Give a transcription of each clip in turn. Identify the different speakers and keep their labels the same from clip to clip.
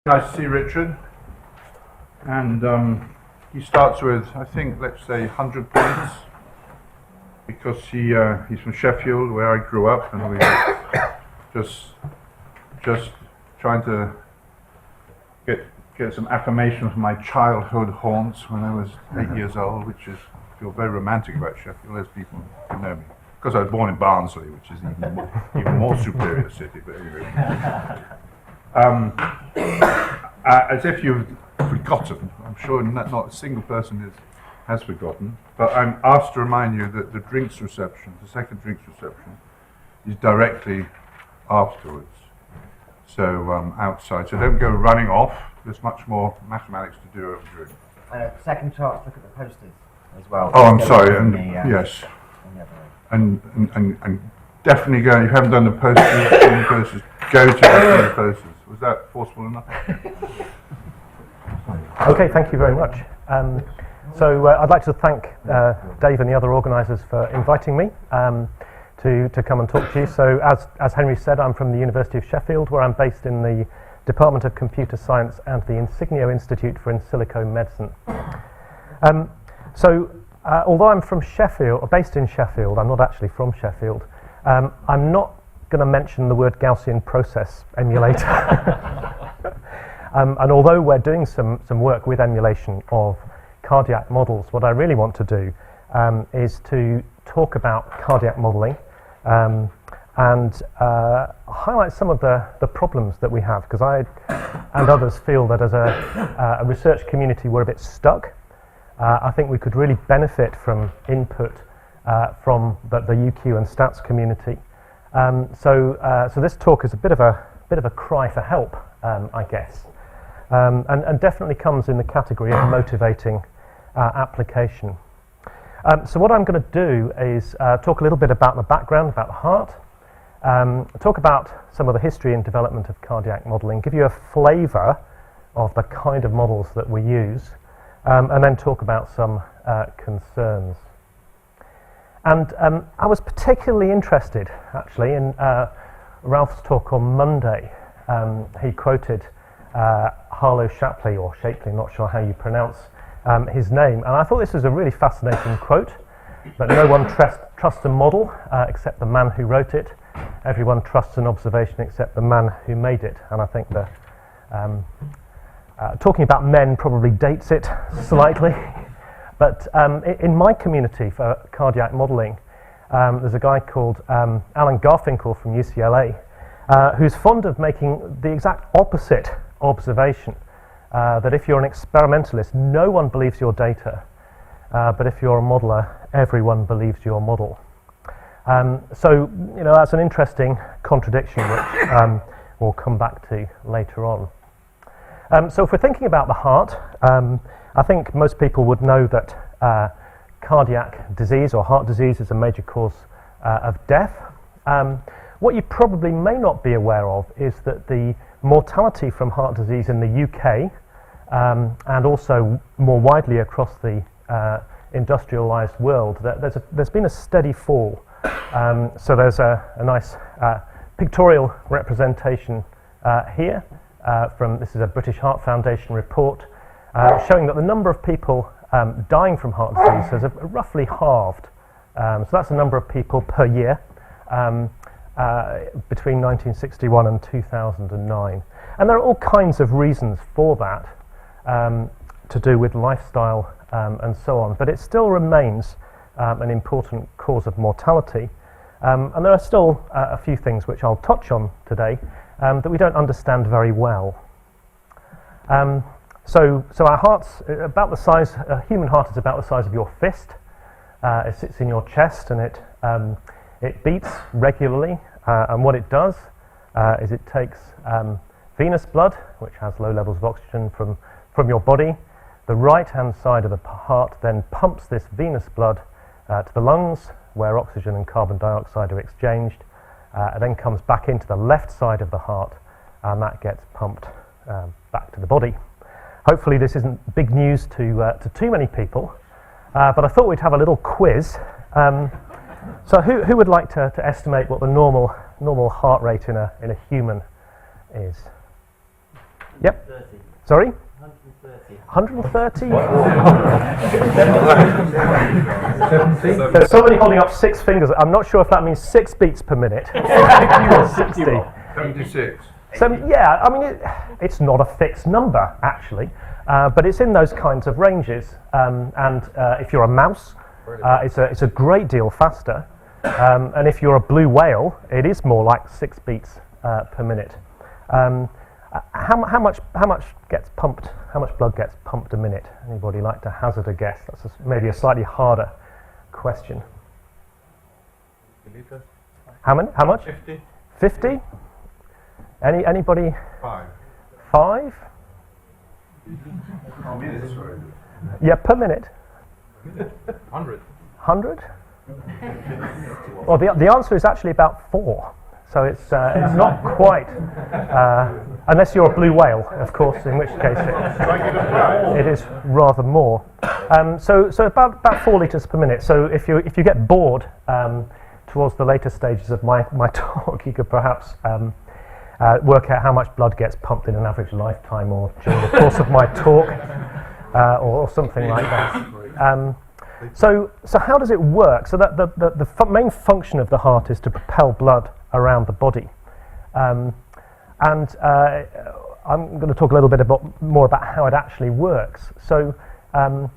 Speaker 1: Nice to see Richard, and he starts with, I think, let's say 100 points, because he's from Sheffield, where I grew up, and we were just trying to get some affirmation from my childhood haunts when I was 8 years old, which is, I feel very romantic about Sheffield, as people who know me. Because I was born in Barnsley, which is even more superior city, but anyway. As if you've forgotten, I'm sure not a single person has forgotten, but I'm asked to remind you that the drinks reception, the second drinks reception, is directly afterwards. So outside, so don't go running off. There's much more mathematics to do over drink.
Speaker 2: Second chart, look at the posters as well.
Speaker 1: Oh, I'm sorry, and yes. And definitely go, if you haven't done the posters, go to the posters. Was that forceful enough?
Speaker 3: Okay, thank you very much. So I'd like to thank Dave and the other organisers for inviting me to come and talk to you. So as Henry said, I'm from the University of Sheffield, where I'm based in the Department of Computer Science and the Insignio Institute for In Silico Medicine. Although I'm from Sheffield, or based in Sheffield, I'm not actually from Sheffield. I'm not going to mention the word Gaussian process emulator. And although we're doing some work with emulation of cardiac models, what I really want to do is to talk about cardiac modelling and highlight some of the problems that we have, because I and others feel that as a research community we're a bit stuck. I think we could really benefit from input from the UQ and stats community. So this talk is a bit of a cry for help, I guess, and definitely comes in the category of motivating application. So what I'm going to do is talk a little bit about the background, about the heart, talk about some of the history and development of cardiac modelling, give you a flavour of the kind of models that we use, and then talk about some concerns. And I was particularly interested, actually, in Ralph's talk on Monday. He quoted Harlow Shapley, or Shapley, not sure how you pronounce his name. And I thought this was a really fascinating quote, that no one trusts a model except the man who wrote it. Everyone trusts an observation except the man who made it. And I think the talking about men probably dates it slightly. But in my community for cardiac modelling, there's a guy called Alan Garfinkel from UCLA who's fond of making the exact opposite observation, that if you're an experimentalist, no one believes your data, but if you're a modeler, everyone believes your model. So, you know, that's an interesting contradiction which we'll come back to later on. So if we're thinking about the heart, I think most people would know that cardiac disease or heart disease is a major cause of death. What you probably may not be aware of is that the mortality from heart disease in the UK and also more widely across the industrialised world, there's been a steady fall. So there's a nice pictorial representation here this is a British Heart Foundation report showing that the number of people dying from heart disease has roughly halved. So that's the number of people per year between 1961 and 2009. And there are all kinds of reasons for that to do with lifestyle and so on, but it still remains an important cause of mortality. And there are still a few things which I'll touch on today that we don't understand very well. So our heart's about the size, a human heart is about the size of your fist. It sits in your chest and it beats regularly, and what it does is it takes venous blood, which has low levels of oxygen from your body. The right hand side of the heart then pumps this venous blood to the lungs, where oxygen and carbon dioxide are exchanged. It then comes back into the left side of the heart, and that gets pumped back to the body. Hopefully this isn't big news to too many people, but I thought we'd have a little quiz. So who would like to estimate what the normal heart rate in a human is? Yep.
Speaker 2: 130.
Speaker 3: Sorry?
Speaker 2: 130.
Speaker 3: 130? There's somebody holding up 6 fingers. I'm not sure if that means 6 beats per minute or 60.
Speaker 1: 76.
Speaker 3: Yeah, I mean, it's not a fixed number, actually, but it's in those kinds of ranges. If you're a mouse, it's a great deal faster. And if you're a blue whale, it is more like 6 beats per minute. How much gets pumped? How much blood gets pumped a minute? Anybody like to hazard a guess? That's maybe a slightly harder question. How much?
Speaker 1: 50.
Speaker 3: 50? Anybody?
Speaker 1: 5.
Speaker 3: 5?
Speaker 1: Minutes, sorry.
Speaker 3: Yeah, per minute.
Speaker 1: 100.
Speaker 3: 100? Well, the answer is actually about 4. So it's not quite, unless you're a blue whale, of course, in which case it is rather more. So about 4 litres per minute. So if you get bored towards the later stages of my talk, you could perhaps work out how much blood gets pumped in an average lifetime, or during the course of my talk, or something like that. So how does it work? So that the main function of the heart is to propel blood around the body, and I'm going to talk a little bit more about how it actually works. So the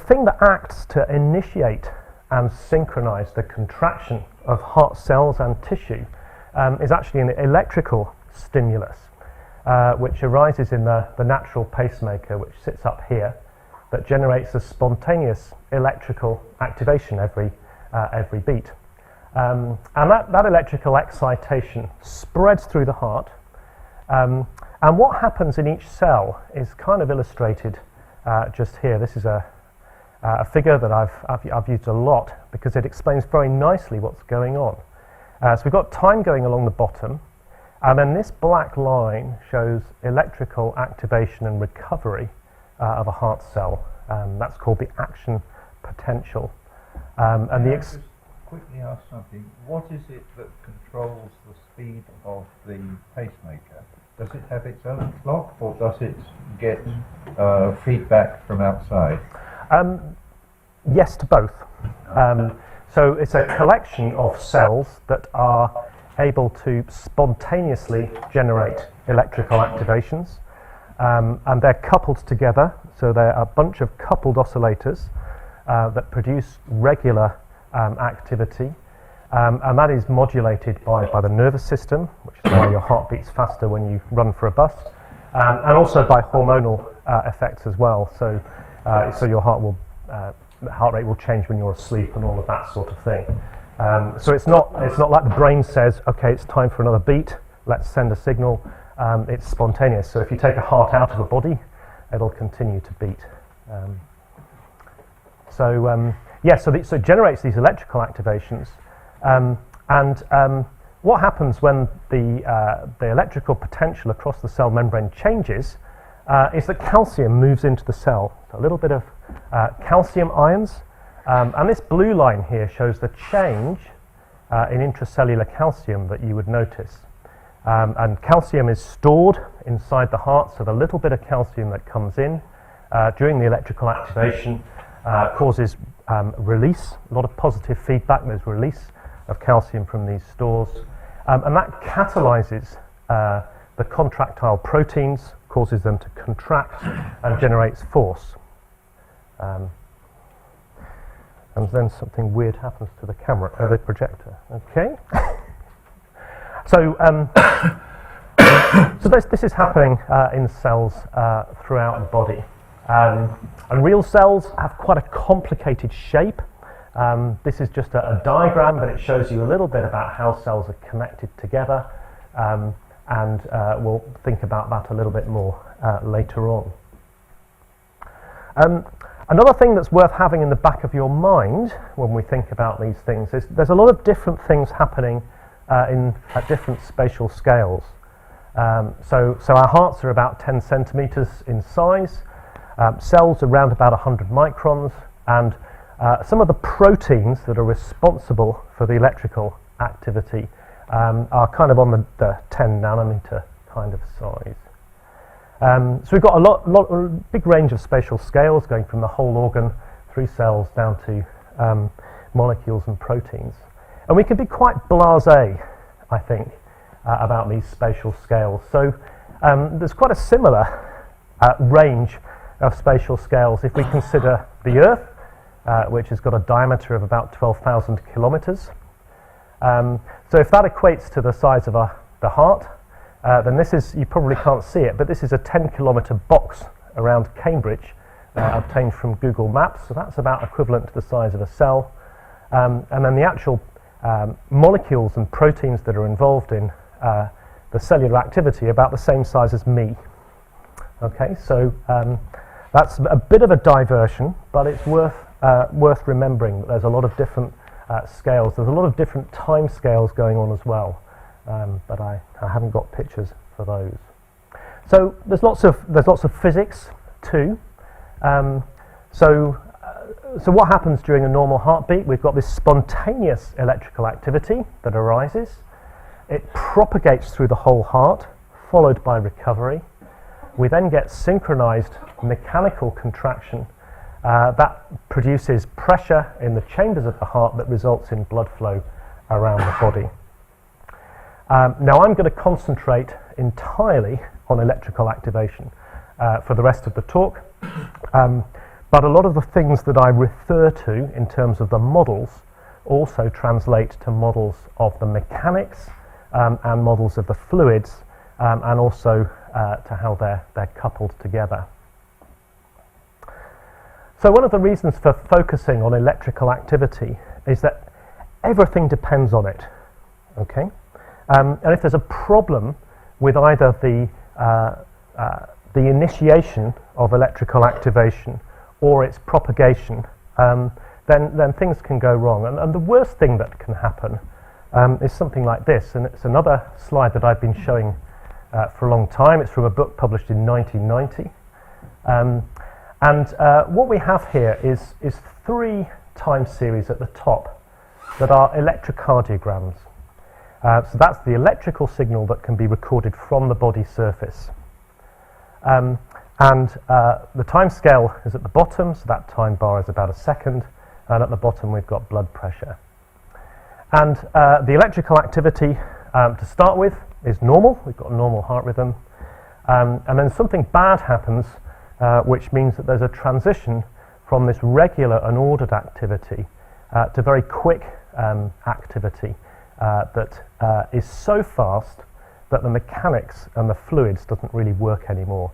Speaker 3: thing that acts to initiate and synchronise the contraction of heart cells and tissue is actually an electrical stimulus, which arises in the natural pacemaker, which sits up here, that generates a spontaneous electrical activation every beat. And that electrical excitation spreads through the heart. And what happens in each cell is kind of illustrated just here. This is a figure that I've used a lot because it explains very nicely what's going on. So we've got time going along the bottom, and then this black line shows electrical activation and recovery of a heart cell. That's called the action potential. And the
Speaker 4: quickly ask something. What is it that controls the speed of the pacemaker? Does it have its own clock, or does it get feedback from outside?
Speaker 3: Yes to both. So it's a collection of cells that are able to spontaneously generate electrical activations, and they're coupled together. So they're a bunch of coupled oscillators that produce regular activity, and that is modulated by the nervous system, which is why your heart beats faster when you run for a bus, and also by hormonal effects as well. So your heart rate will change when you're asleep and all of that sort of thing. So it's not like the brain says, okay, it's time for another beat, let's send a signal. It's spontaneous. So if you take a heart out of the body, it'll continue to beat. So it generates these electrical activations, and what happens when the electrical potential across the cell membrane changes is that calcium moves into the cell. So a little bit of calcium ions, and this blue line here shows the change in intracellular calcium that you would notice. And calcium is stored inside the heart, so the little bit of calcium that comes in during the electrical activation causes release, a lot of positive feedback. There's release of calcium from these stores, and that catalyzes the contractile proteins, causes them to contract and generates force. And then something weird happens to the camera, the projector. Okay. So this is happening in cells throughout the body. And real cells have quite a complicated shape. This is just a diagram, but it shows you a little bit about how cells are connected together, and we'll think about that a little bit more later on. Another thing that's worth having in the back of your mind when we think about these things is there's a lot of different things happening at different spatial scales. So our hearts are about 10 centimetres in size, cells are around about 100 microns, and some of the proteins that are responsible for the electrical activity are kind of on the 10 nanometer kind of size. So we've got a big range of spatial scales going from the whole organ through cells down to molecules and proteins. And we can be quite blasé, I think, about these spatial scales. So there's quite a similar range of spatial scales if we consider the Earth, which has got a diameter of about 12,000 kilometres. So if that equates to the size of the heart, then this is, you probably can't see it, but this is a 10-kilometre box around Cambridge obtained from Google Maps. So that's about equivalent to the size of a cell. And then the actual molecules and proteins that are involved in the cellular activity are about the same size as me. Okay, so that's a bit of a diversion, but it's worth remembering that there's a lot of different scales. There's a lot of different time scales going on as well, but I haven't got pictures for those. So there's lots of physics too. So what happens during a normal heartbeat? We've got this spontaneous electrical activity that arises. It propagates through the whole heart, followed by recovery. We then get synchronized mechanical contraction that produces pressure in the chambers of the heart that results in blood flow around the body. Now I'm going to concentrate entirely on electrical activation for the rest of the talk. But a lot of the things that I refer to in terms of the models also translate to models of the mechanics and models of the fluids and also to how they're coupled together. So one of the reasons for focusing on electrical activity is that everything depends on it. Okay, and if there's a problem with either the initiation of electrical activation or its propagation, then things can go wrong. And the worst thing that can happen is something like this. And it's another slide that I've been showing for a long time. It's from a book published in 1990. What we have here is 3 time series at the top that are electrocardiograms. So that's the electrical signal that can be recorded from the body surface. The time scale is at the bottom, so that time bar is about a second, and at the bottom we've got blood pressure. And the electrical activity to start with is normal. We've got a normal heart rhythm, and then something bad happens, which means that there's a transition from this regular and ordered activity to very quick activity that is so fast that the mechanics and the fluids doesn't really work anymore.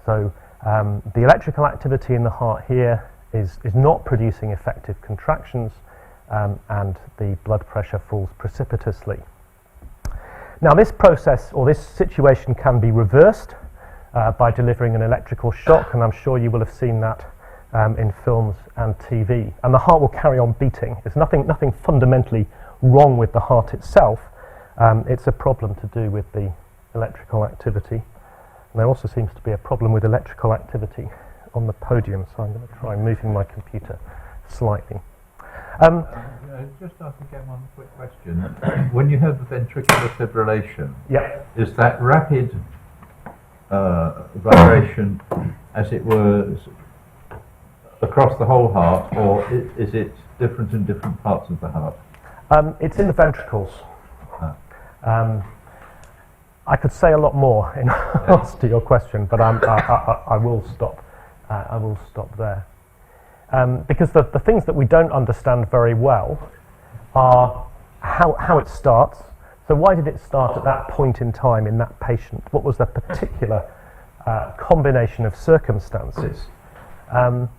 Speaker 3: So the electrical activity in the heart here is not producing effective contractions, and the blood pressure falls precipitously. Now this process or this situation can be reversed by delivering an electrical shock, and I'm sure you will have seen that in films and TV. And the heart will carry on beating. There's nothing fundamentally wrong with the heart itself. It's a problem to do with the electrical activity. And there also seems to be a problem with electrical activity on the podium, so I'm going to try moving my computer slightly.
Speaker 4: Just ask again one quick question. When you have the ventricular fibrillation,
Speaker 3: Yep.
Speaker 4: is that rapid vibration, as it were, across the whole heart, or is it different in different parts of the heart?
Speaker 3: It's in the ventricles. I could say a lot more in answer to your question, but I will stop. I will stop there, because the things that we don't understand very well are how it starts. So why did it start at that point in time in that patient? What was the particular combination of circumstances? And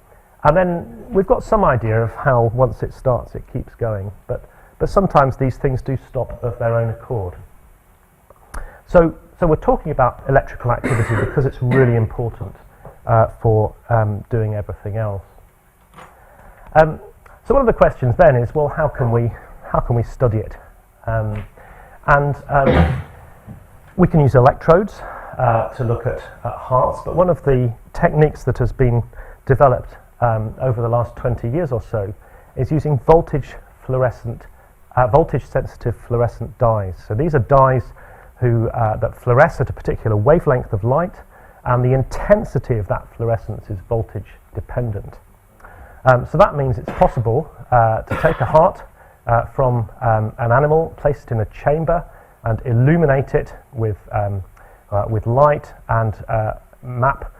Speaker 3: then we've got some idea of how once it starts it keeps going, but sometimes these things do stop of their own accord. So we're talking about electrical activity because it's really important for doing everything else. So one of the questions then is, well, how can we study it? We can use electrodes to look at hearts, but one of the techniques that has been developed over the last 20 years or so is using voltage-sensitive fluorescent dyes. So these are dyes that fluoresce at a particular wavelength of light, and the intensity of that fluorescence is voltage dependent. So that means it's possible to take a heart from an animal, place it in a chamber, and illuminate it with light, and map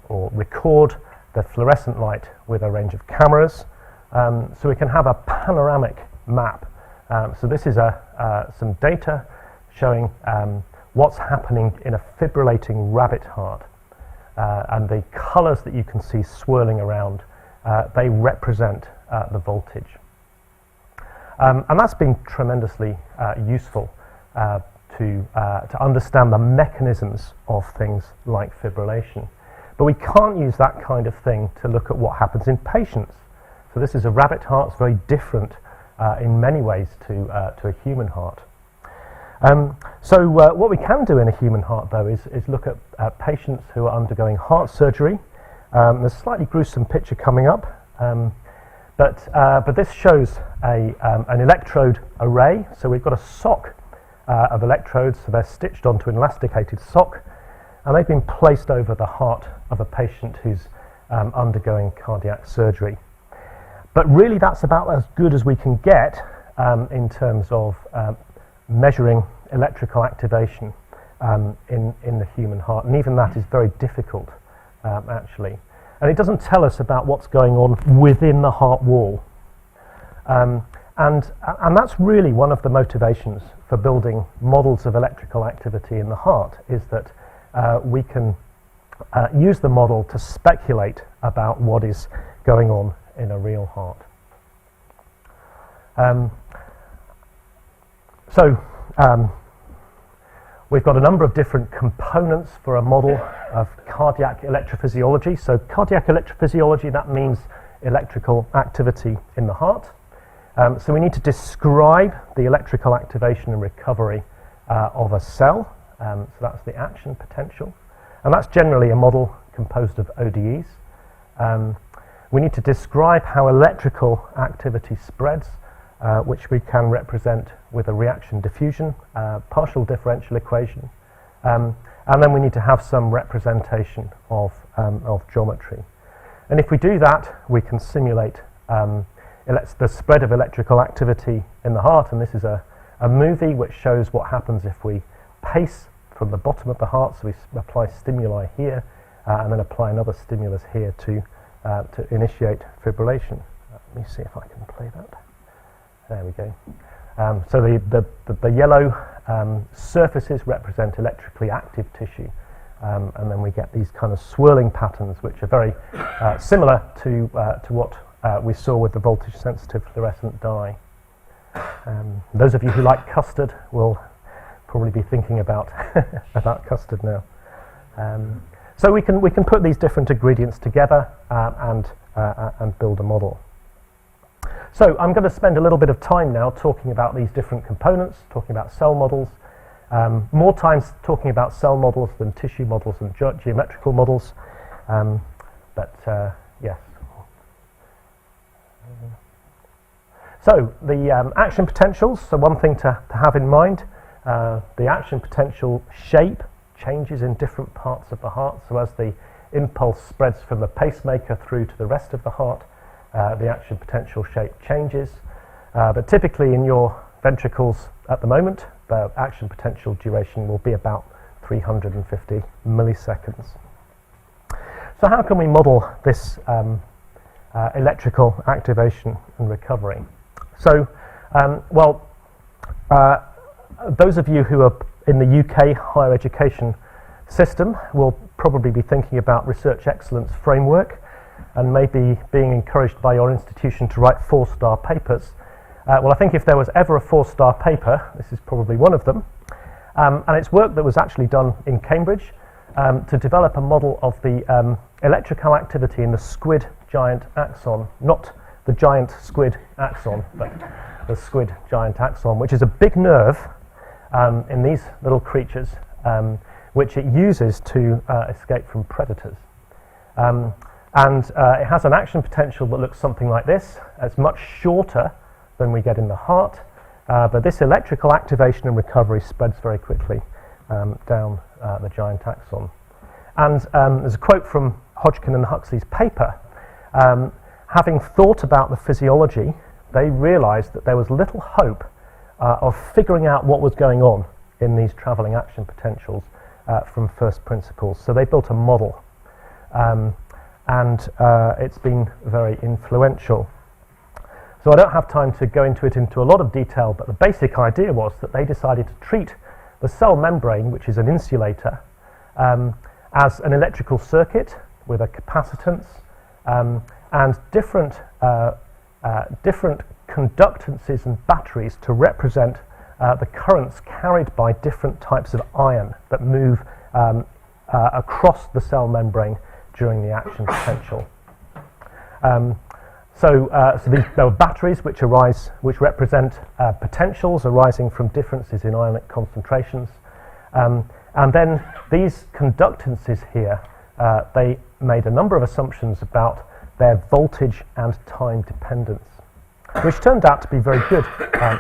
Speaker 3: or record the fluorescent light with a range of cameras, so we can have a panoramic map. So this is some data showing what's happening in a fibrillating rabbit heart, and the colours that you can see swirling around, they represent the voltage. And that's been tremendously useful to understand the mechanisms of things like fibrillation. But we can't use that kind of thing to look at what happens in patients. So this is a rabbit heart. It's very different in many ways to a human heart. So what we can do in a human heart, though, is look at patients who are undergoing heart surgery. There's a slightly gruesome picture coming up, but this shows an electrode array. So we've got a sock of electrodes, so they're stitched onto an elasticated sock, and they've been placed over the heart of a patient who's undergoing cardiac surgery. But really that's about as good as we can get in terms of measuring electrical activation in the human heart, and even that is very difficult actually. And it doesn't tell us about what's going on within the heart wall. And that's really one of the motivations for building models of electrical activity in the heart, is that we can use the model to speculate about what is going on in a real heart. We've got a number of different components for a model of cardiac electrophysiology. So cardiac electrophysiology, that means electrical activity in the heart. So we need to describe the electrical activation and recovery of a cell. So that's the action potential. And that's generally a model composed of ODEs. We need to describe how electrical activity spreads, which we can represent with a reaction diffusion partial differential equation. And then we need to have some representation of geometry. And if we do that, we can simulate the spread of electrical activity in the heart. And this is a movie which shows what happens if we pace from the bottom of the heart. So we apply stimuli here and then apply another stimulus here to initiate fibrillation. Let me see if I can play that. There we go. So the yellow surfaces represent electrically active tissue, and then we get these kind of swirling patterns, which are very similar to what we saw with the voltage-sensitive fluorescent dye. Those of you who like custard will probably be thinking about about custard now. So we can put these different ingredients together and build a model. So I'm going to spend a little bit of time now talking about these different components, talking about cell models, more times talking about cell models than tissue models and geometrical models, yes. So the action potentials, so one thing to have in mind, the action potential shape changes in different parts of the heart. So as the impulse spreads from the pacemaker through to the rest of the heart, the action potential shape changes. But typically in your ventricles at the moment, the action potential duration will be about 350 milliseconds. So how can we model this electrical activation and recovery? So, those of you who are in the UK higher education system will probably be thinking about research excellence framework and maybe being encouraged by your institution to write 4-star papers. Well, I think if there was ever a 4-star paper, this is probably one of them. And it's work that was actually done in Cambridge to develop a model of the electrical activity in the squid giant axon, not the giant squid axon, but the squid giant axon, which is a big nerve in these little creatures, which it uses to escape from predators. And it has an action potential that looks something like this. It's much shorter than we get in the heart, but this electrical activation and recovery spreads very quickly down the giant axon. And there's a quote from Hodgkin and Huxley's paper. Having thought about the physiology, they realised that there was little hope of figuring out what was going on in these travelling action potentials from first principles. So they built a model, and it's been very influential. So I don't have time to go into a lot of detail, but the basic idea was that they decided to treat the cell membrane, which is an insulator, as an electrical circuit with a capacitance and different conductances and batteries to represent the currents carried by different types of ion that move across the cell membrane during the action potential. So there are batteries which represent potentials arising from differences in ionic concentrations. And then these conductances here, they made a number of assumptions about their voltage and time dependence, which turned out to be very good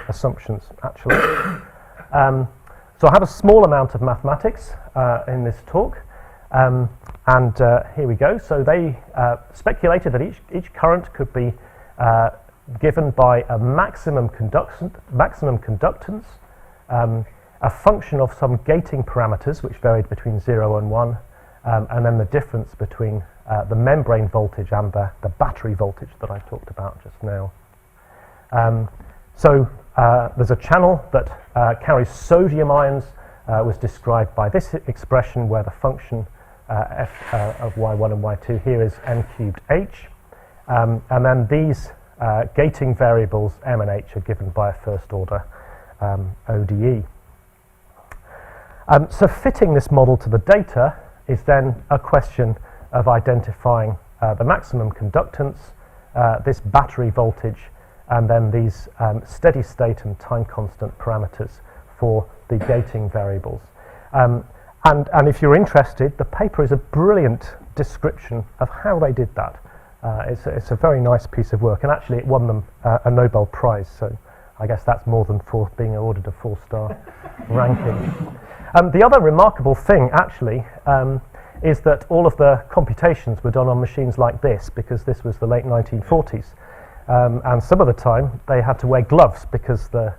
Speaker 3: assumptions, actually. So I have a small amount of mathematics in this talk, and here we go. So they speculated that each current could be given by a maximum conductance, a function of some gating parameters which varied between 0 and 1, and then the difference between the membrane voltage and the battery voltage that I talked about just now. So there's a channel that carries sodium ions, was described by this expression where the function f of y1 and y2 here is n cubed h, and then these gating variables m and h are given by a first order ODE. So fitting this model to the data is then a question of identifying the maximum conductance, this battery voltage, and then these steady state and time constant parameters for the gating variables. And if you're interested, the paper is a brilliant description of how they did that. It's a very nice piece of work, and actually it won them a Nobel Prize, so I guess that's more than for being awarded a 4-star ranking. The other remarkable thing, actually, is that all of the computations were done on machines like this, because this was the late 1940s. And some of the time they had to wear gloves because the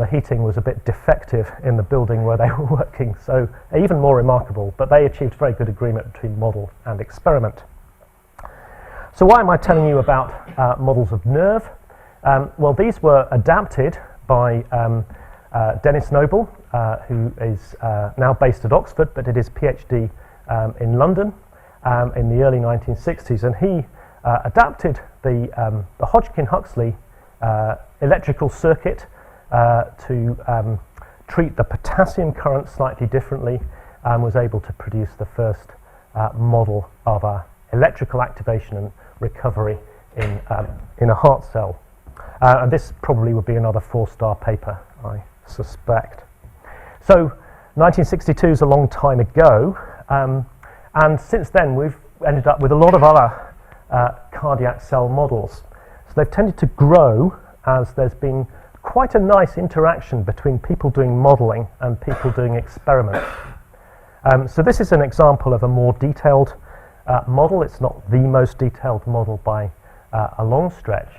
Speaker 3: heating was a bit defective in the building where they were working. So even more remarkable, but they achieved very good agreement between model and experiment. So why am I telling you about models of nerve? Well, these were adapted by Dennis Noble, who is now based at Oxford, but did his PhD in London in the early 1960s, and he adapted the Hodgkin-Huxley electrical circuit to treat the potassium current slightly differently, and was able to produce the first model of electrical activation and recovery in a heart cell. And this probably would be another 4-star paper, I suspect. So 1962 is a long time ago, and since then we've ended up with a lot of other cardiac cell models. So they've tended to grow as there's been quite a nice interaction between people doing modelling and people doing experiments. So this is an example of a more detailed model. It's not the most detailed model by a long stretch.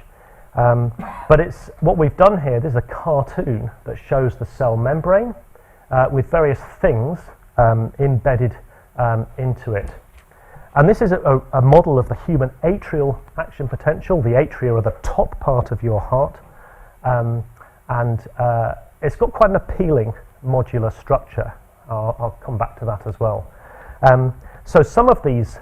Speaker 3: But it's what we've done here. This is a cartoon that shows the cell membrane with various things embedded into it. And this is a model of the human atrial action potential. The atria are the top part of your heart. And it's got quite an appealing modular structure. I'll come back to that as well. So some of these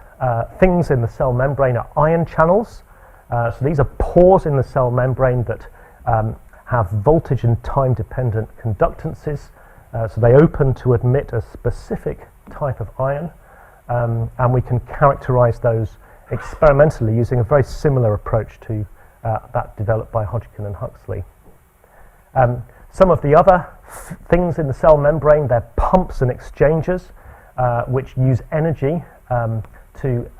Speaker 3: things in the cell membrane are ion channels. So these are pores in the cell membrane that have voltage and time dependent conductances. So they open to admit a specific type of ion. And we can characterize those experimentally using a very similar approach to that developed by Hodgkin and Huxley. Some of the other things in the cell membrane, they're pumps and exchangers which use energy to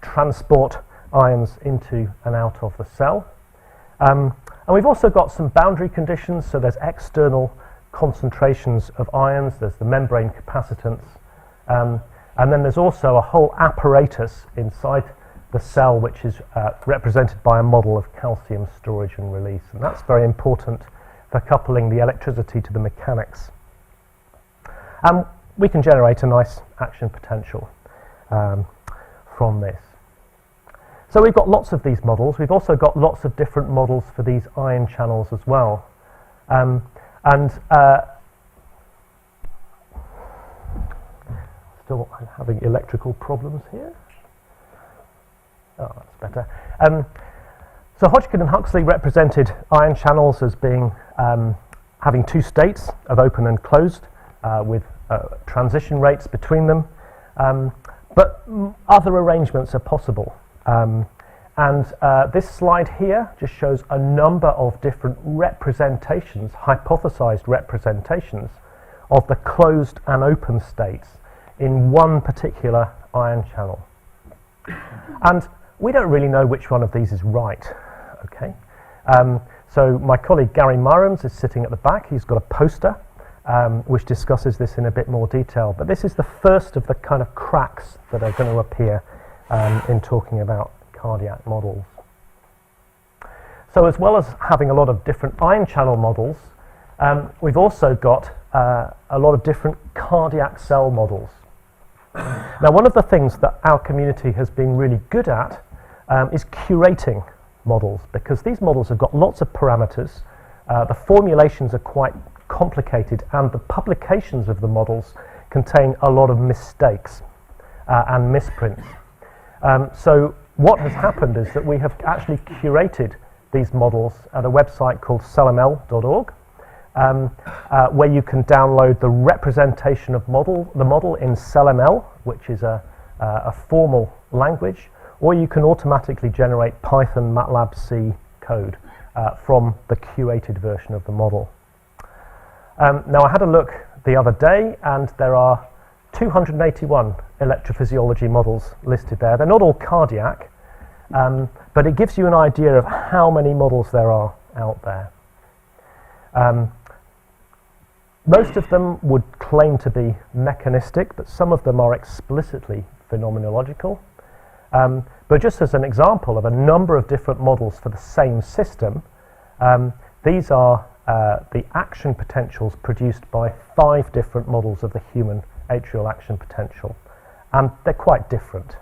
Speaker 3: transport ions into and out of the cell. And we've also got some boundary conditions, so there's external concentrations of ions, there's the membrane capacitance, And then there's also a whole apparatus inside the cell which is represented by a model of calcium storage and release. And that's very important for coupling the electricity to the mechanics. And we can generate a nice action potential from this. So we've got lots of these models. We've also got lots of different models for these ion channels as well. Still having electrical problems here. Oh, that's better. So Hodgkin and Huxley represented ion channels as being having two states of open and closed with transition rates between them. But other arrangements are possible. This slide here just shows a number of different representations, hypothesized representations, of the closed and open states in one particular ion channel. And we don't really know which one of these is right, okay? So my colleague Gary Myrams is sitting at the back. He's got a poster which discusses this in a bit more detail. But this is the first of the kind of cracks that are going to appear in talking about cardiac models. So as well as having a lot of different ion channel models, we've also got a lot of different cardiac cell models. Now, one of the things that our community has been really good at is curating models, because these models have got lots of parameters, the formulations are quite complicated, and the publications of the models contain a lot of mistakes and misprints. So what has happened is that we have actually curated these models at a website called cellml.org, where you can download the representation of the model in CellML, which is a formal language, or you can automatically generate Python, MATLAB, C code from the curated version of the model. Now, I had a look the other day, and there are 281 electrophysiology models listed there. They're not all cardiac, but it gives you an idea of how many models there are out there. Most of them would claim to be mechanistic, but some of them are explicitly phenomenological. But just as an example of a number of different models for the same system, these are the action potentials produced by 5 different models of the human atrial action potential, and they're quite different.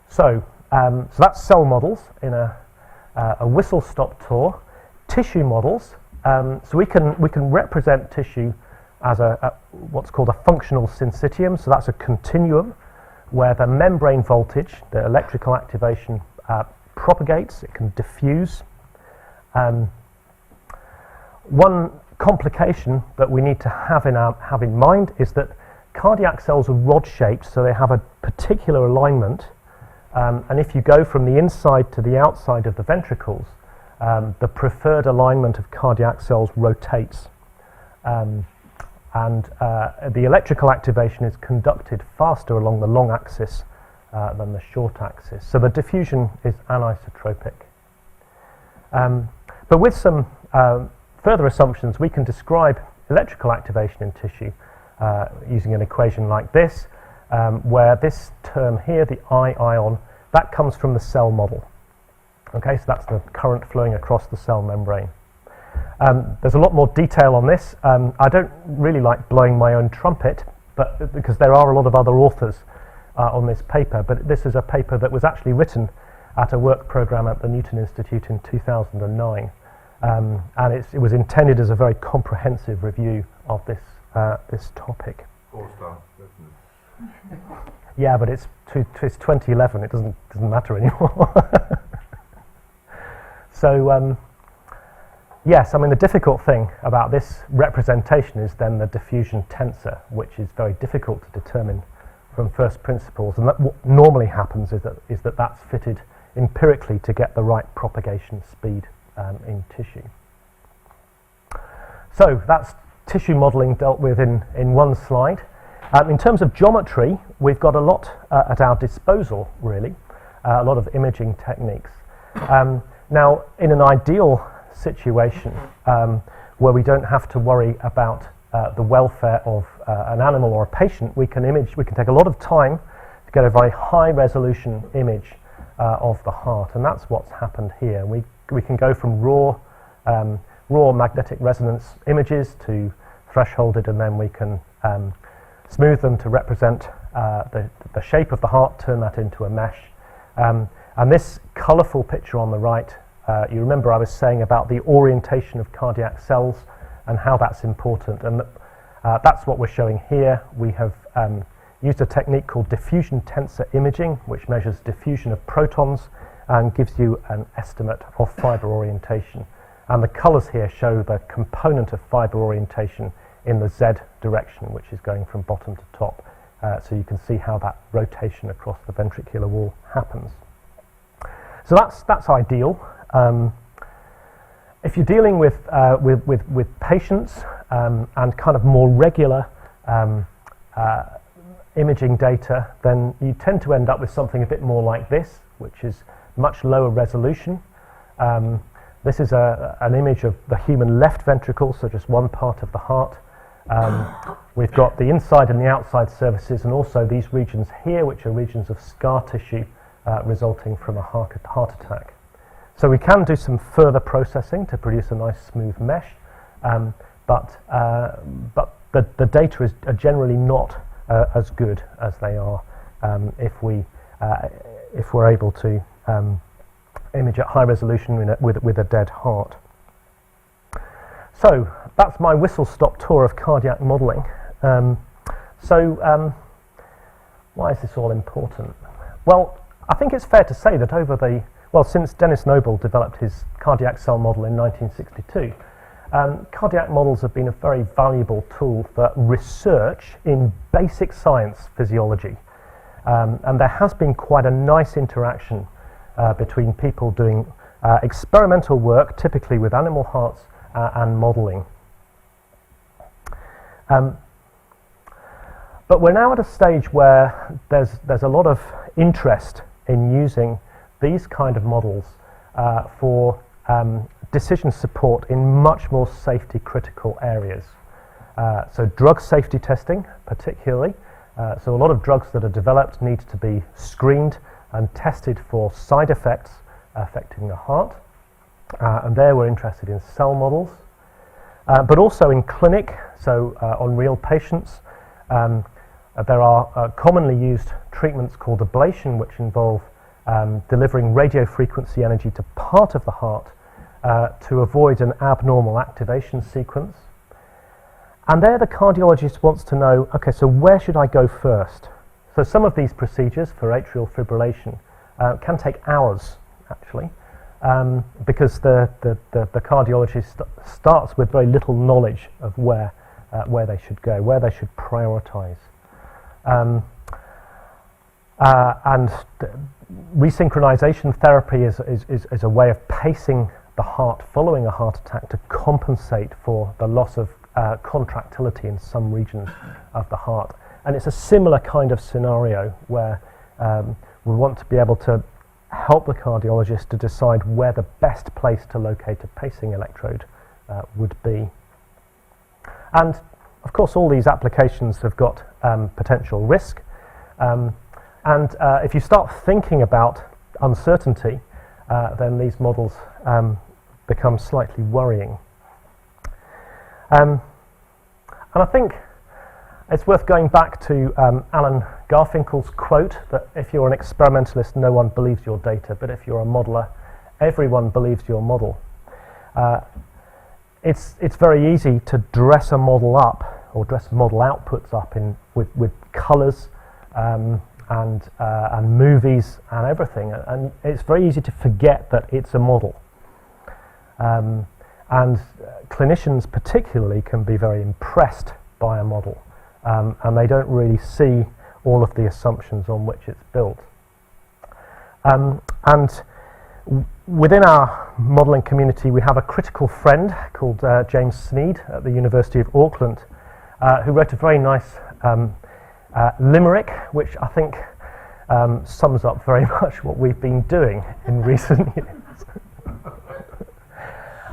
Speaker 3: So that's cell models in a whistle-stop tour. Tissue models. So we can represent tissue as what's called a functional syncytium. So that's a continuum where the membrane voltage, the electrical activation, propagates. It can diffuse. One complication that we need to have in mind is that cardiac cells are rod-shaped, so they have a particular alignment. And if you go from the inside to the outside of the ventricles, the preferred alignment of cardiac cells rotates. And the electrical activation is conducted faster along the long axis than the short axis. So the diffusion is anisotropic. But with some further assumptions, we can describe electrical activation in tissue using an equation like this, where this term here, the I ion, that comes from the cell model. Okay, so that's the current flowing across the cell membrane. There's a lot more detail on this. I don't really like blowing my own trumpet, but because there are a lot of other authors on this paper, but this is a paper that was actually written at a work program at the Newton Institute in 2009. And it was intended as a very comprehensive review of this topic.
Speaker 1: 4-star, definitely.
Speaker 3: Yeah, but it's 2011. It doesn't matter anymore. So yes, I mean the difficult thing about this representation is then the diffusion tensor, which is very difficult to determine from first principles. And what normally happens is that that's fitted empirically to get the right propagation speed in tissue. So that's tissue modelling dealt with in one slide. In terms of geometry, we've got a lot at our disposal, really, a lot of imaging techniques. Now, in an ideal situation where we don't have to worry about the welfare of an animal or a patient, we can take a lot of time to get a very high resolution image of the heart, and that's what's happened here. We can go from raw magnetic resonance images to thresholded, and then we can smooth them to represent the shape of the heart, turn that into a mesh. And this colourful picture on the right, you remember I was saying about the orientation of cardiac cells and how that's important, and that's what we're showing here. We have used a technique called diffusion tensor imaging, which measures diffusion of protons and gives you an estimate of fibre orientation. And the colours here show the component of fibre orientation in the Z direction, which is going from bottom to top. So you can see how that rotation across the ventricular wall happens. So that's ideal. If you're dealing with patients and kind of more regular imaging data, then you tend to end up with something a bit more like this, which is much lower resolution. This is an image of the human left ventricle, so just one part of the heart. We've got the inside and the outside surfaces, and also these regions here, which are regions of scar tissue resulting from a heart attack. So we can do some further processing to produce a nice smooth mesh, but the data are generally not as good as they are if we're able to image at high resolution with a dead heart. So that's my whistle-stop tour of cardiac modelling. Why is this all important? Well, I think it's fair to say that since Dennis Noble developed his cardiac cell model in 1962, cardiac models have been a very valuable tool for research in basic science physiology. And there has been quite a nice interaction between people doing experimental work, typically with animal hearts, and modelling. But we're now at a stage where there's a lot of interest in using these kind of models for decision support in much more safety critical areas. So drug safety testing particularly. So a lot of drugs that are developed need to be screened and tested for side effects affecting the heart. And there we're interested in cell models. But also in clinic, so on real patients, there are commonly used treatments called ablation, which involve delivering radio frequency energy to part of the heart to avoid an abnormal activation sequence. And there the cardiologist wants to know, okay, so where should I go first? So some of these procedures for atrial fibrillation can take hours, actually, because the cardiologist starts with very little knowledge of where they should go, where they should prioritize. And resynchronization therapy is a way of pacing the heart following a heart attack to compensate for the loss of contractility in some regions of the heart. And it's a similar kind of scenario where we want to be able to help the cardiologist to decide where the best place to locate a pacing electrode would be. And of course all these applications have got potential risk, and if you start thinking about uncertainty, then these models become slightly worrying. And I think it's worth going back to Alan Garfinkel's quote that if you're an experimentalist, no one believes your data, but if you're a modeler, everyone believes your model. It's very easy to dress a model up or dress model outputs up with colours and movies and everything, and it's very easy to forget that it's a model. And clinicians particularly can be very impressed by a model, and they don't really see all of the assumptions on which it's built. And within our modelling community we have a critical friend called James Sneed at the University of Auckland, who wrote a very nice limerick, which I think sums up very much what we've been doing in recent years.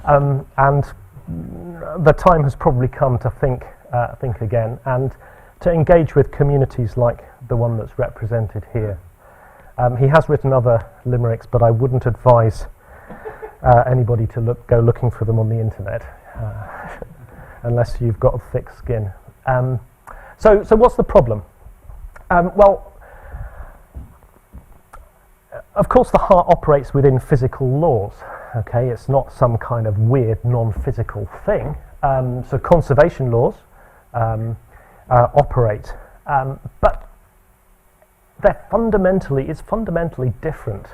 Speaker 3: And the time has probably come to think think again, and to engage with communities like the one that's represented here. He has written other limericks, but I wouldn't advise anybody to go looking for them on the internet, unless you've got a thick skin. So what's the problem? Well, of course the heart operates within physical laws. Okay, it's not some kind of weird non-physical thing. So conservation laws operate, but it's fundamentally different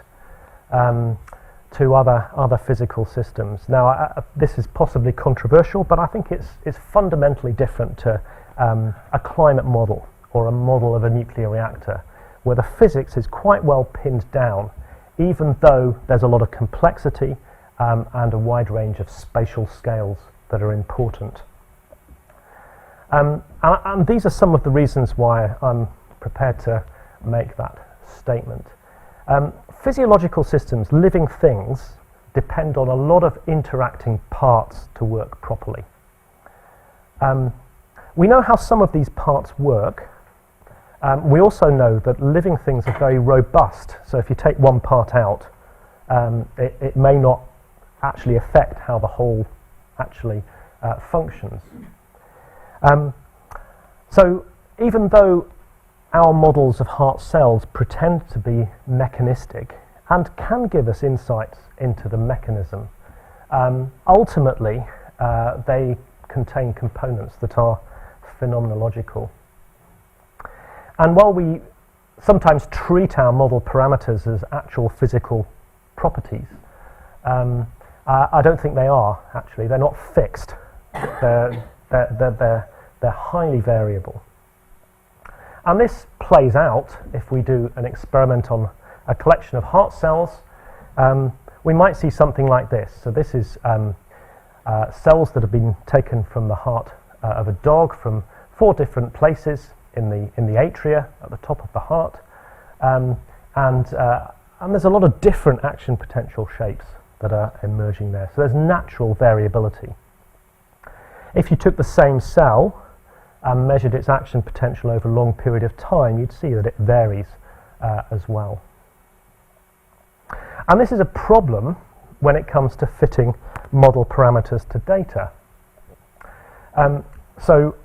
Speaker 3: to other physical systems. Now, this is possibly controversial, but I think it's fundamentally different to a climate model or a model of a nuclear reactor, where the physics is quite well pinned down, even though there's a lot of complexity and a wide range of spatial scales that are important. And these are some of the reasons why I'm prepared to make that statement. Physiological systems, living things, depend on a lot of interacting parts to work properly. We know how some of these parts work. We also know that living things are very robust. So if you take one part out, it may not actually affect how the whole actually functions. So even though our models of heart cells pretend to be mechanistic and can give us insights into the mechanism, ultimately they contain components that are phenomenological. And while we sometimes treat our model parameters as actual physical properties, I don't think they are, actually. They're not fixed. They're highly variable. And this plays out if we do an experiment on a collection of heart cells. We might see something like this. So this is cells that have been taken from the heart of a dog from 4 different places in the atria at the top of the heart. And there's a lot of different action potential shapes that are emerging there. So there's natural variability. If you took the same cell and measured its action potential over a long period of time, you'd see that it varies as well. And this is a problem when it comes to fitting model parameters to data. So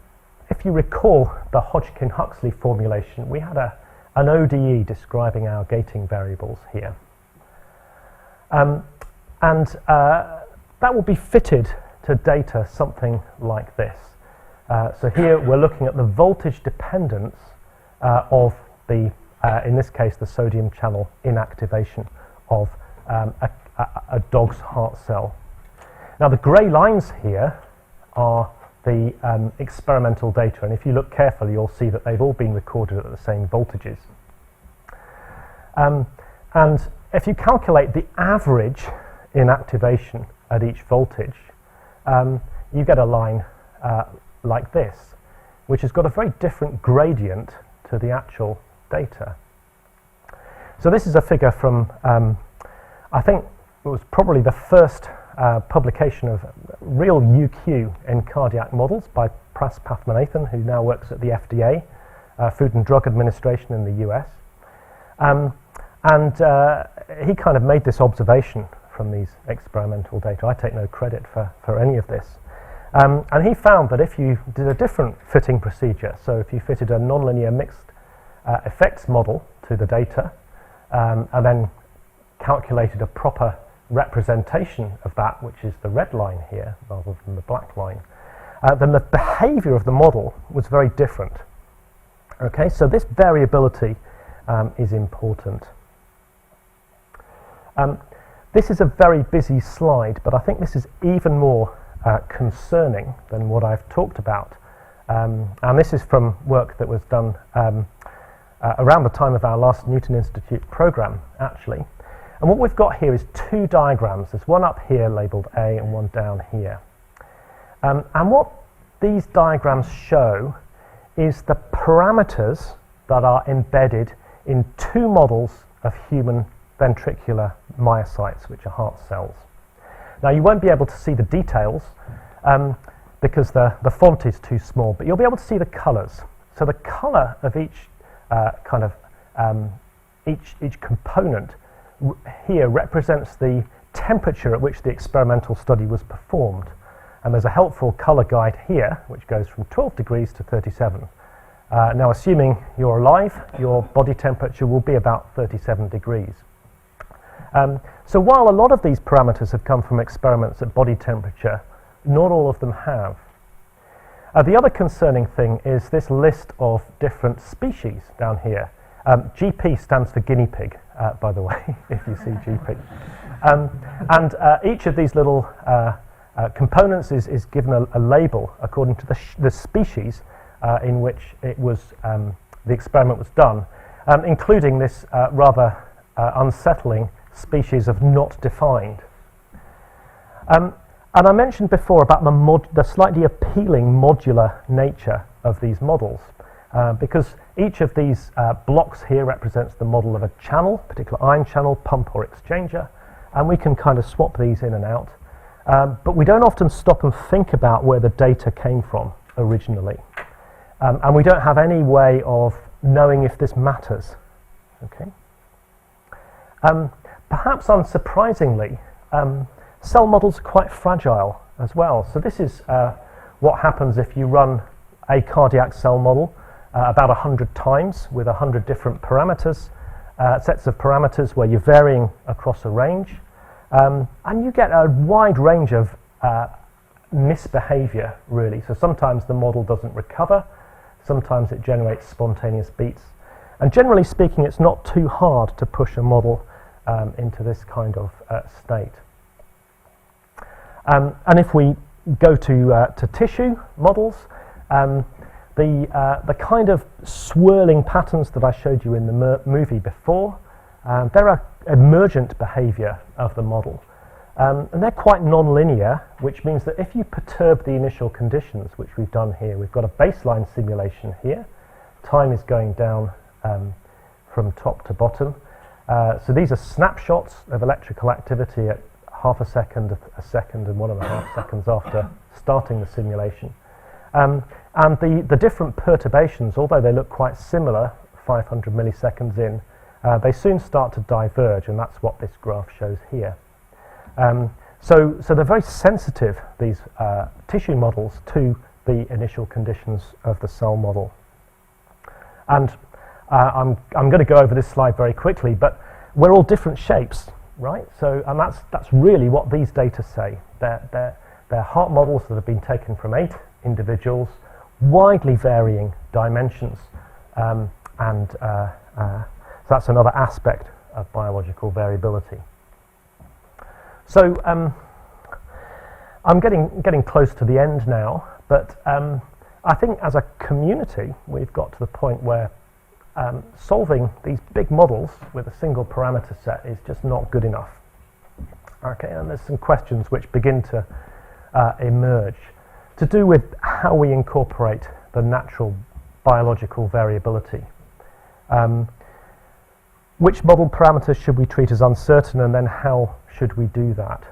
Speaker 3: if you recall the Hodgkin-Huxley formulation, we had an ODE describing our gating variables here. And that will be fitted to data something like this. So here we're looking at the voltage dependence of the, in this case, the sodium channel inactivation of a dog's heart cell. Now the grey lines here are the experimental data, and if you look carefully you'll see that they've all been recorded at the same voltages. And if you calculate the average inactivation at each voltage, you get a line like this, which has got a very different gradient to the actual data. So this is a figure from, I think it was probably the first publication of real UQ in cardiac models by Prof. Pathmanathan, who now works at the FDA, Food and Drug Administration in the US. And he kind of made this observation from these experimental data. I take no credit for any of this. And he found that if you did a different fitting procedure, so if you fitted a nonlinear mixed effects model to the data, and then calculated a proper representation of that, which is the red line here rather than the black line, then the behaviour of the model was very different. Okay, so this variability is important. This is a very busy slide, but I think this is even more concerning than what I've talked about. And this is from work that was done around the time of our last Newton Institute programme, actually. And what we've got here is 2 diagrams. There's one up here labelled A and one down here. And what these diagrams show is the parameters that are embedded in 2 models of human ventricular myocytes, which are heart cells. Now you won't be able to see the details, because the font is too small, but you'll be able to see the colours. So the colour of each each component here represents the temperature at which the experimental study was performed. And there's a helpful colour guide here, which goes from 12 degrees to 37. Now, assuming you're alive, your body temperature will be about 37 degrees. So while a lot of these parameters have come from experiments at body temperature, not all of them have. The other concerning thing is this list of different species down here. GP stands for guinea pig, by the way, if you see GP. And each of these little components is given a label according to the species in which it was the experiment was done, including this rather unsettling species of not defined. And I mentioned before about the slightly appealing modular nature of these models, because each of these blocks here represents the model of a channel, particular ion channel, pump or exchanger, and we can kind of swap these in and out. But we don't often stop and think about where the data came from originally. And we don't have any way of knowing if this matters. Okay. Perhaps unsurprisingly, cell models are quite fragile as well. So this is what happens if you run a cardiac cell model about 100 times with 100 different parameters, sets of parameters where you're varying across a range. And you get a wide range of misbehavior, really. So sometimes the model doesn't recover, sometimes it generates spontaneous beats. And generally speaking, it's not too hard to push a model into this kind of state. And if we go to tissue models, the kind of swirling patterns that I showed you in the movie before, they're an emergent behaviour of the model. And they're quite nonlinear, which means that if you perturb the initial conditions, which we've done here, we've got a baseline simulation here. Time is going down from top to bottom. So these are snapshots of electrical activity at half a second, and 1.5 seconds after starting the simulation. And the different perturbations, although they look quite similar 500 milliseconds in, they soon start to diverge, and that's what this graph shows here. So they're very sensitive, these tissue models, to the initial conditions of the cell model. And I'm going to go over this slide very quickly, but we're all different shapes, right? So, and that's really what these data say. They're heart models that have been taken from 8 individuals, widely varying dimensions, and so that's another aspect of biological variability. So I'm getting close to the end now, but I think as a community we've got to the point where solving these big models with a single parameter set is just not good enough. Okay, and there's some questions which begin to emerge to do with how we incorporate the natural biological variability. Which model parameters should we treat as uncertain, and then how should we do that?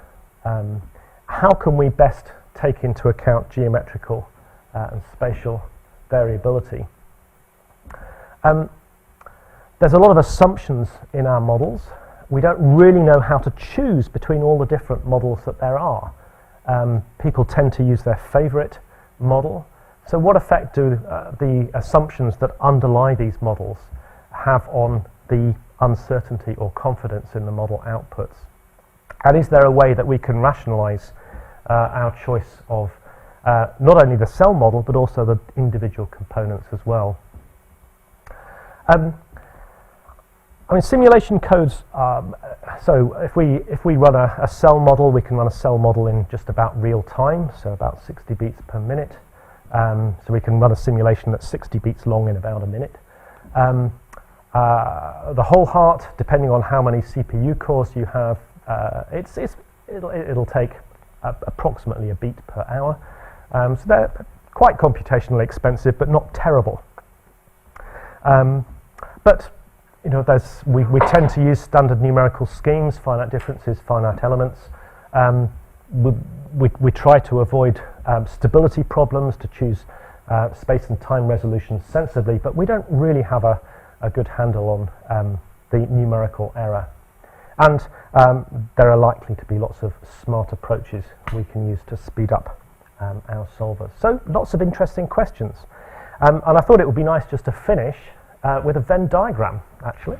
Speaker 3: How can we best take into account geometrical and spatial variability? There's a lot of assumptions in our models. We don't really know how to choose between all the different models that there are. People tend to use their favourite model. So what effect do the assumptions that underlie these models have on the uncertainty or confidence in the model outputs? And is there a way that we can rationalise our choice of not only the cell model but also the individual components as well? I mean, simulation codes, so if we run a cell model, we can run a cell model in just about real time, so about 60 beats per minute. So we can run a simulation that's 60 beats long in about a minute. The whole heart, depending on how many CPU cores you have, it'll take approximately a beat per hour. So they're quite computationally expensive, but not terrible. But you know, we tend to use standard numerical schemes, finite differences, finite elements. We try to avoid stability problems, to choose space and time resolution sensibly, but we don't really have a good handle on the numerical error. And there are likely to be lots of smart approaches we can use to speed up our solvers. So lots of interesting questions. And I thought it would be nice just to finish with a Venn diagram, actually.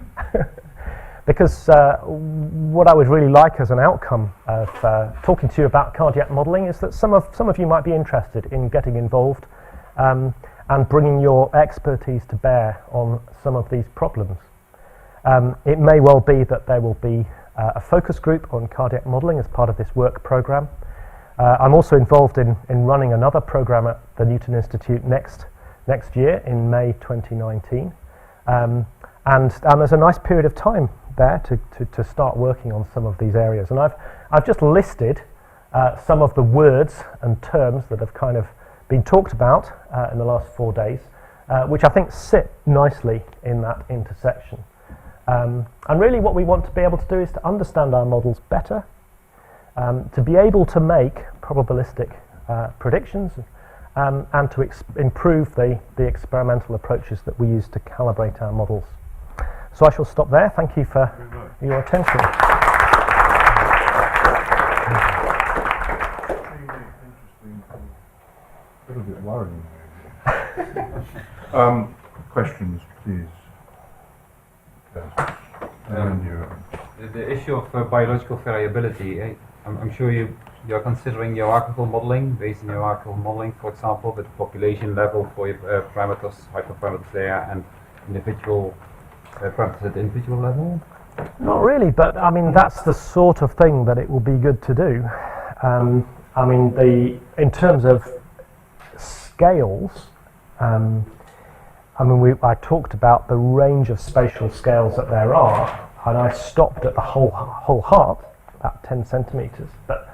Speaker 3: Because what I would really like as an outcome of talking to you about cardiac modelling is that some of you might be interested in getting involved and bringing your expertise to bear on some of these problems. It may well be that there will be a focus group on cardiac modelling as part of this work programme. I'm also involved in running another programme at the Newton Institute next year in May 2019. And there's a nice period of time there to start working on some of these areas. And I've just listed some of the words and terms that have kind of been talked about in the last 4 days, which I think sit nicely in that intersection. And really what we want to be able to do is to understand our models better, to be able to make probabilistic predictions, and to improve the experimental approaches that we use to calibrate our models. So I shall stop there. Thank you for your attention.
Speaker 1: A little bit worrying. Questions, please.
Speaker 5: The issue of biological variability, I'm sure you're considering hierarchical modeling, based on hierarchical modeling, for example, with population level for your parameters, hyperparameters there, and individual parameters at the individual level?
Speaker 3: Not really, but I mean that's the sort of thing that it will be good to do. I mean, in terms of scales, I talked about the range of spatial scales that there are, and I stopped at the whole heart, about 10 centimeters. But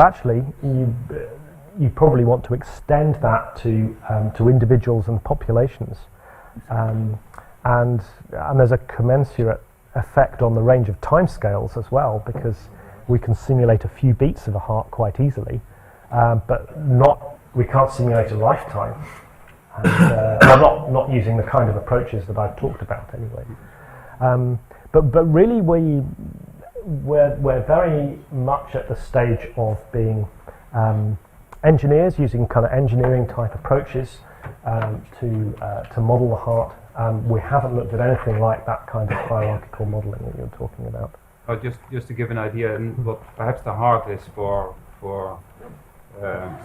Speaker 3: actually, you probably want to extend that to individuals and populations, and there's a commensurate effect on the range of timescales as well, because we can simulate a few beats of a heart quite easily, but we can't simulate a lifetime. Not using the kind of approaches that I've talked about anyway. But really we're very much at the stage of being engineers, using kind of engineering type approaches to model the heart. We haven't looked at anything like that kind of hierarchical modelling that you're talking about.
Speaker 5: Oh, just to give an idea, what perhaps the heart is for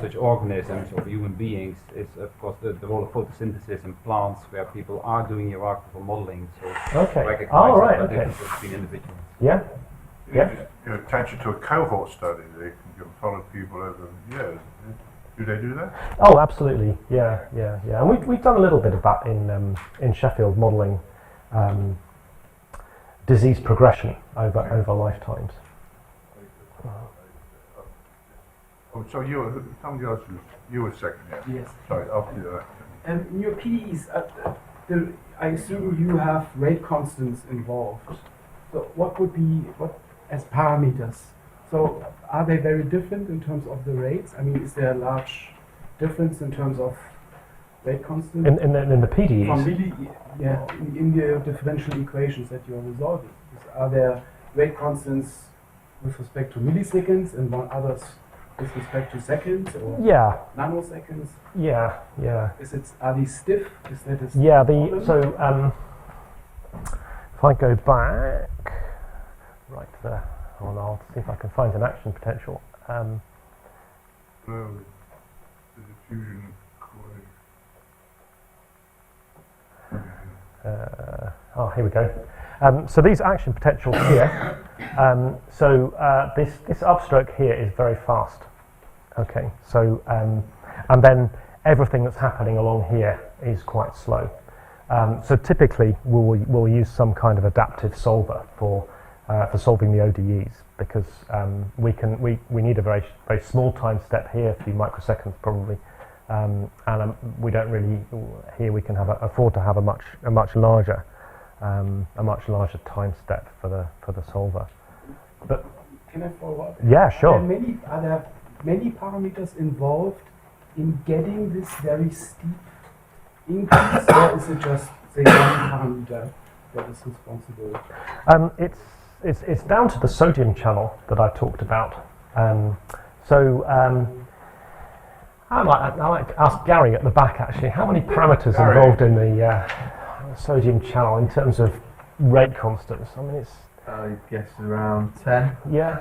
Speaker 5: such organisms or human beings is, of course, the role of photosynthesis in plants, where people are doing hierarchical modeling. So recognize the differences between individuals.
Speaker 3: Yeah. Yeah.
Speaker 1: You attach it to a cohort study. They can follow people over years. Do they do that?
Speaker 3: Oh, absolutely. Yeah. And we've done a little bit of that in Sheffield, modelling disease progression over lifetimes.
Speaker 1: Oh, so somebody else you were second, yeah?
Speaker 6: Yes.
Speaker 1: Sorry, after that.
Speaker 6: In your PDEs, I assume you have rate constants involved. So what would be as parameters? So are they very different in terms of the rates? I mean, is there a large difference in terms of rate constant?
Speaker 3: In the PDEs?
Speaker 6: In the differential equations that you're resolving. Are there rate constants with respect to milliseconds and others with respect to seconds or nanoseconds?
Speaker 3: Yeah.
Speaker 6: Are these stiff? Is that a
Speaker 3: so if I go back right there, I'll see if I can find an action potential.
Speaker 1: The diffusion
Speaker 3: here we go. So these action potentials here. This upstroke here is very fast. Okay. So and then everything that's happening along here is quite slow. So typically we'll use some kind of adaptive solver for solving the ODEs, because we need a very small time step here, a few microseconds probably, and we don't really here we can afford to have a much larger time step for the solver. But
Speaker 6: can I follow up?
Speaker 3: yeah, sure.
Speaker 6: Are there many parameters involved in getting this very steep increase, or is it just say one parameter that is responsible?
Speaker 3: It's down to the sodium channel that I talked about. I might ask Gary at the back actually, how many parameters are involved in the sodium channel in terms of rate constants? I mean, it's...
Speaker 7: I guess around 10.
Speaker 3: Yeah.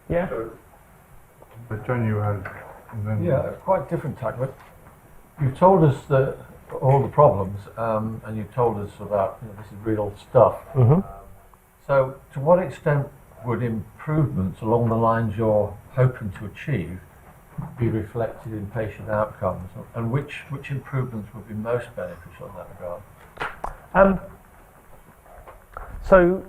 Speaker 3: Yeah.
Speaker 1: But John, you had... and then-
Speaker 8: Yeah, quite different tack, but you've told us that all the problems, and you've told us about, this is real stuff.
Speaker 3: Mm-hmm.
Speaker 8: So, to what extent would improvements along the lines you're hoping to achieve be reflected in patient outcomes, and which improvements would be most beneficial in that regard?
Speaker 3: So,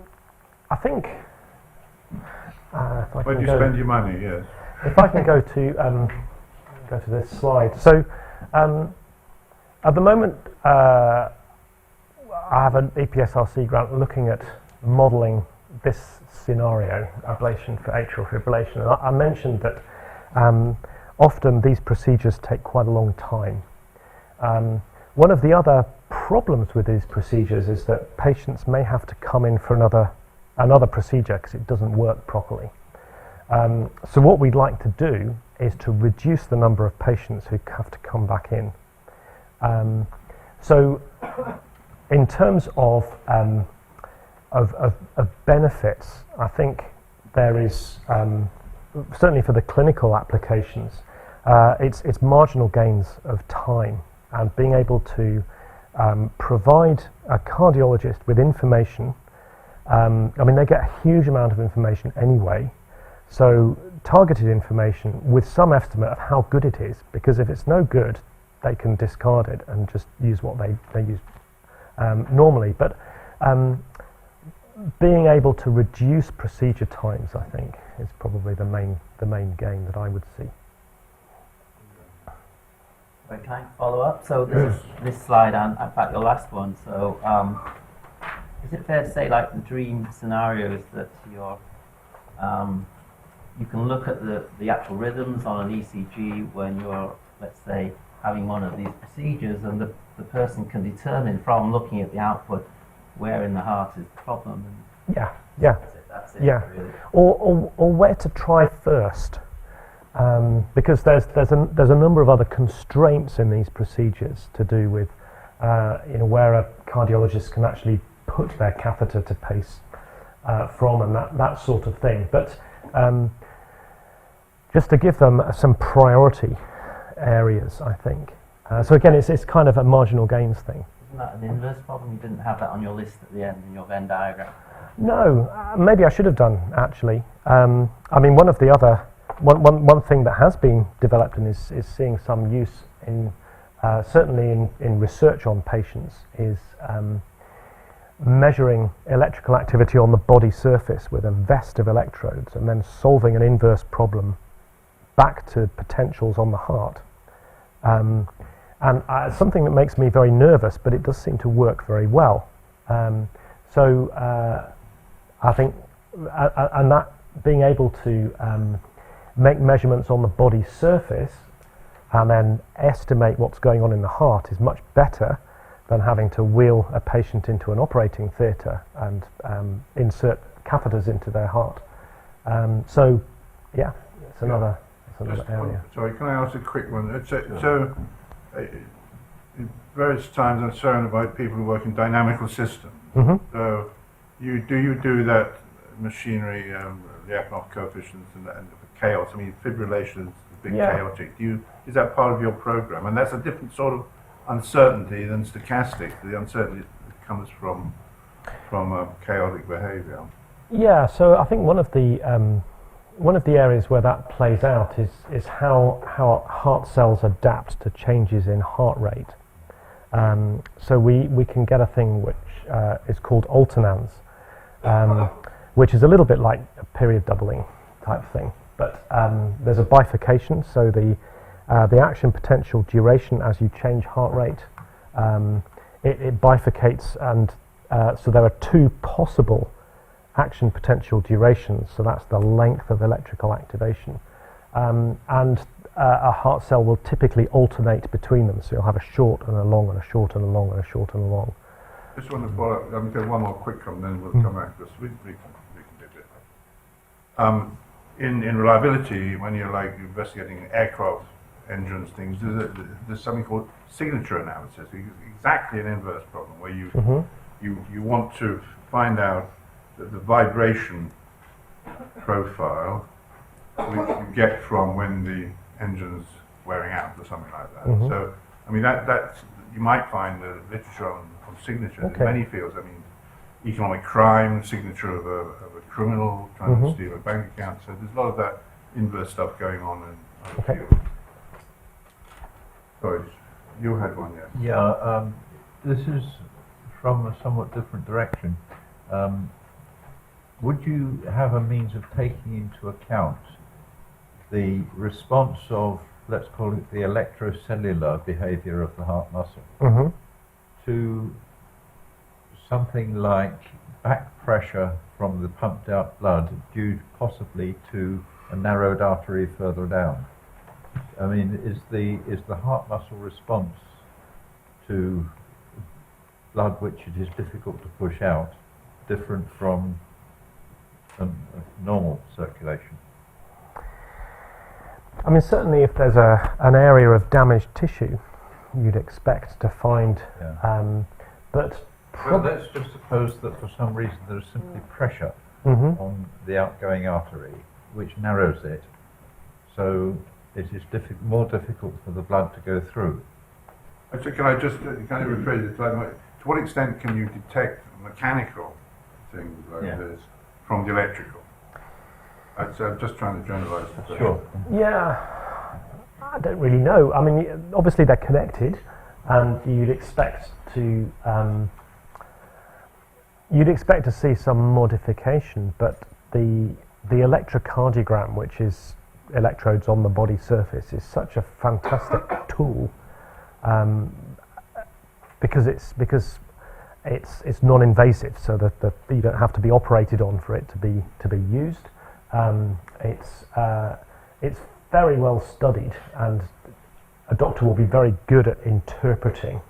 Speaker 3: I think if I
Speaker 1: Where do
Speaker 3: can
Speaker 1: you
Speaker 3: go,
Speaker 1: spend your money? Yes.
Speaker 3: if I can go to this slide. So, at the moment, I have an EPSRC grant looking at modelling this scenario, ablation for atrial fibrillation. And I mentioned that often these procedures take quite a long time. One of the other problems with these procedures is that patients may have to come in for another procedure because it doesn't work properly. So what we'd like to do is to reduce the number of patients who have to come back in. So in terms of benefits, I think there is, certainly for the clinical applications, it's marginal gains of time and being able to provide a cardiologist with information. I mean, they get a huge amount of information anyway, so targeted information with some estimate of how good it is, because if it's no good, they can discard it and just use what they use normally. But being able to reduce procedure times, I think, is probably the main gain that I would see.
Speaker 2: Right, can I follow up? So this slide and in fact your last one. So is it fair to say, like the dream scenarios, that you can look at the actual rhythms on an ECG when you're, let's say, having one of these procedures, and the person can determine from looking at the output where in the heart is the problem?
Speaker 3: Yeah.
Speaker 2: That's it,
Speaker 3: Yeah.
Speaker 2: really.
Speaker 3: Or where to try first, because there's a number of other constraints in these procedures to do with where a cardiologist can actually put their catheter to pace from, and that sort of thing. But just to give them some priority areas, I think. So again, it's kind of a marginal gains thing.
Speaker 2: Isn't that an inverse problem? You didn't have that on your list at the end in your Venn diagram.
Speaker 3: No, maybe I should have done, actually. I mean, one thing that has been developed and is seeing some use in, certainly in research on patients, is measuring electrical activity on the body surface with a vest of electrodes and then solving an inverse problem back to potentials on the heart. And something that makes me very nervous, but it does seem to work very well. So I think, and that being able to make measurements on the body surface and then estimate what's going on in the heart is much better than having to wheel a patient into an operating theatre and insert catheters into their heart. So, yeah, it's another area.
Speaker 1: Sorry, can I ask a quick one? In various times I'm surrounded by people who work in dynamical systems.
Speaker 3: Mm-hmm.
Speaker 1: So you do that machinery, the Akerlof coefficients and the chaos. I mean, fibrillation is a bit chaotic. Is that part of your program? And that's a different sort of uncertainty than stochastic. The uncertainty that comes from chaotic behaviour.
Speaker 3: Yeah. So I think one of the areas where that plays out is how heart cells adapt to changes in heart rate. So we can get a thing which is called alternans, which is a little bit like a period doubling type thing. But there's a bifurcation, so the action potential duration as you change heart rate, it bifurcates, and so there are two possible action potential durations, so that's the length of electrical activation. and a heart cell will typically alternate between them. So you'll have a short and a long, and a short and a long, and a short and a long.
Speaker 1: Just want to follow up. I'm going one more quick comment, then we'll come back to this. We can do it. In reliability, when you're like investigating aircraft engines, things, there's something called signature analysis. Exactly an inverse problem where you want to find out that the vibration profile you get from when the engine's wearing out or something like that. So, I mean, that's you might find the literature on signature in many fields. I mean, economic crime, signature of a criminal trying to steal a bank account. So there's a lot of that inverse stuff going on in other fields. Sorry, you had one, yes?
Speaker 4: Yeah, this is from a somewhat different direction. Would you have a means of taking into account the response of, let's call it the electrocellular behaviour of the heart muscle to something like back pressure from the pumped out blood due possibly to a narrowed artery further down? I mean, is the heart muscle response to blood which it is difficult to push out different from normal circulation?
Speaker 3: I mean, certainly if there's an area of damaged tissue, you'd expect to find, but
Speaker 4: Well, let's just suppose that for some reason there is simply pressure on the outgoing artery which narrows it, so it is more difficult for the blood to go through.
Speaker 1: Actually, can I just kind of rephrase it? To what extent can you detect mechanical things like this from the electrical? I'm just trying to generalise the question.
Speaker 4: Sure.
Speaker 3: yeah, I don't really know. I mean, obviously they're connected, and you'd expect to see some modification, but the electrocardiogram, which is electrodes on the body surface, is such a fantastic tool because it's non-invasive, so that you don't have to be operated on for it to be used. It's very well studied, and a doctor will be very good at interpreting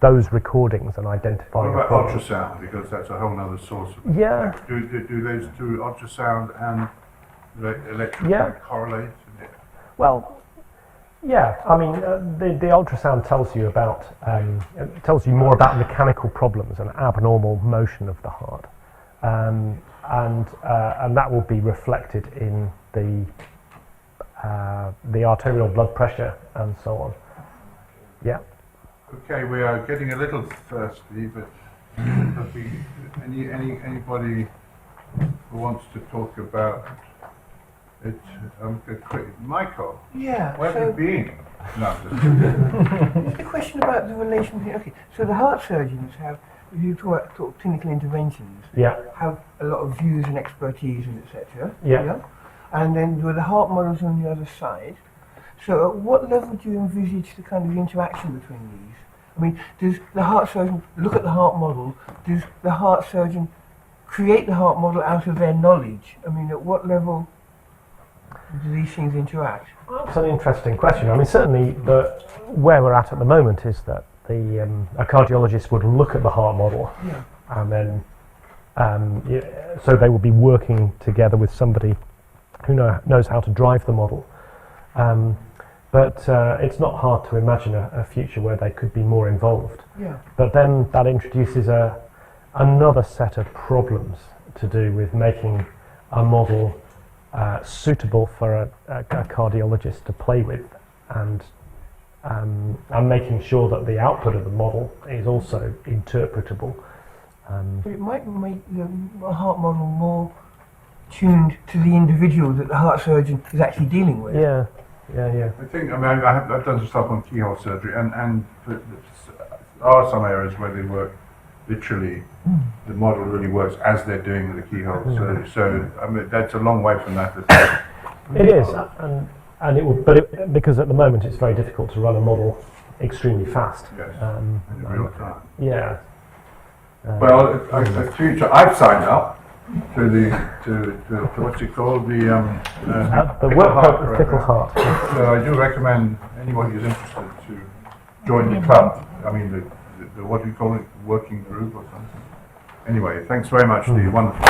Speaker 3: those recordings and identifying.
Speaker 1: What about ultrasound? Because that's a whole other source of.
Speaker 3: Yeah.
Speaker 1: Do those two, ultrasound and electrical, correlate?
Speaker 3: Well, yeah. I mean, the ultrasound tells you about it tells you more about mechanical problems and abnormal motion of the heart, and that will be reflected in the arterial blood pressure and so on. Yeah.
Speaker 1: Okay, we are getting a little thirsty, but anybody who wants to talk about it, Michael.
Speaker 9: Yeah.
Speaker 1: Where have you been? No,
Speaker 9: Just a question about the relation between. Okay, so the heart surgeons have, if you talk about sort of clinical interventions, have a lot of views and expertise and etc.
Speaker 3: Yeah.
Speaker 9: And then there are the heart models on the other side. So at what level do you envisage the kind of interaction between these? I mean, does the heart surgeon look at the heart model? Does the heart surgeon create the heart model out of their knowledge? I mean, at what level do these things interact?
Speaker 3: That's an interesting question. I mean, certainly where we're at the moment is that a cardiologist would look at the heart model, and then so they would be working together with somebody who knows how to drive the model. But it's not hard to imagine a future where they could be more involved.
Speaker 9: Yeah.
Speaker 3: But then that introduces another set of problems to do with making a model suitable for a cardiologist to play with, and making sure that the output of the model is also interpretable.
Speaker 9: But it might make a heart model more tuned to the individual that the heart surgeon is actually dealing with.
Speaker 3: Yeah.
Speaker 1: I think, I've done some stuff on keyhole surgery, and there are some areas where they work literally, the model really works as they're doing the keyhole. So I mean, that's a long way from that.
Speaker 3: It is, and it would, because at the moment it's very difficult to run a model extremely fast.
Speaker 1: Yes, in real time.
Speaker 3: Yeah.
Speaker 1: Well, I've signed up to what's it called, the
Speaker 3: The
Speaker 1: Fickle
Speaker 3: work
Speaker 1: Heart
Speaker 3: program, Fickle
Speaker 1: program.
Speaker 3: Heart.
Speaker 1: So I do recommend anyone who's interested to join the club. I mean, the what do you call it, working group or something. Anyway, thanks very much, Lee. Wonderful.